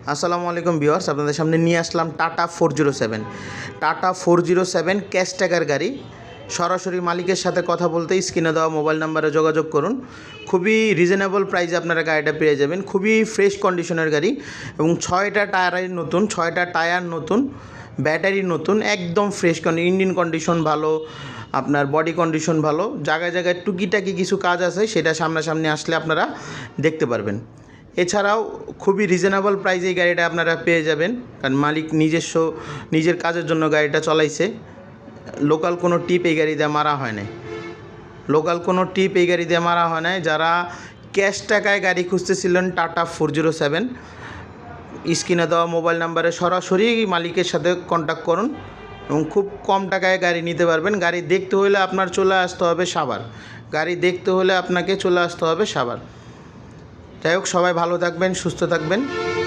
আসসালামু আলাইকুম ভিউয়ার্স, আপনাদের সামনে নিয়ে আসলাম টাটা 407। টাটা 407 ক্যাশ টাকার গাড়ি। সরাসরি মালিকের সাথে কথা বলতে স্ক্রিনে দেওয়া মোবাইল নাম্বারে যোগাযোগ করুন। খুবই রিজনেবল প্রাইসে আপনারা গাড়িটা পেয়ে যাবেন। খুবই ফ্রেশ কন্ডিশনের গাড়ি এবং 6টা টায়ারই নতুন, 6টা টায়ার নতুন, ব্যাটারি নতুন, একদম ফ্রেশ ইঞ্জিন কন্ডিশন ভালো, আপনার বডি কন্ডিশন ভালো। জায়গায় জায়গায় টুকিটাকি কিছু কাজ আছে, সেটা সামনাসামনি আসলে আপনারা দেখতে পারবেন। এছাড়াও খুবই রিজনেবল প্রাইসে এই গাড়িটা আপনারা পেয়ে যাবেন, কারণ মালিক নিজের কাজের জন্য গাড়িটা চলাইছে। লোকাল কোনো টিপ এই গাড়ি দিয়ে মারা হয় নাই, যারা ক্যাশ টাকায় গাড়ি খুঁজতেছিলেন টাটা 407, স্ক্রিনে দেওয়া মোবাইল নাম্বারে সরাসরি মালিকের সাথে কন্ট্যাক্ট করুন এবং খুব কম টাকায় গাড়ি নিতে পারবেন। গাড়ি দেখতে হলে আপনাকে চলে আসতে হবে সাভার। যাই হোক, সবাই ভালো থাকবেন, সুস্থ থাকবেন।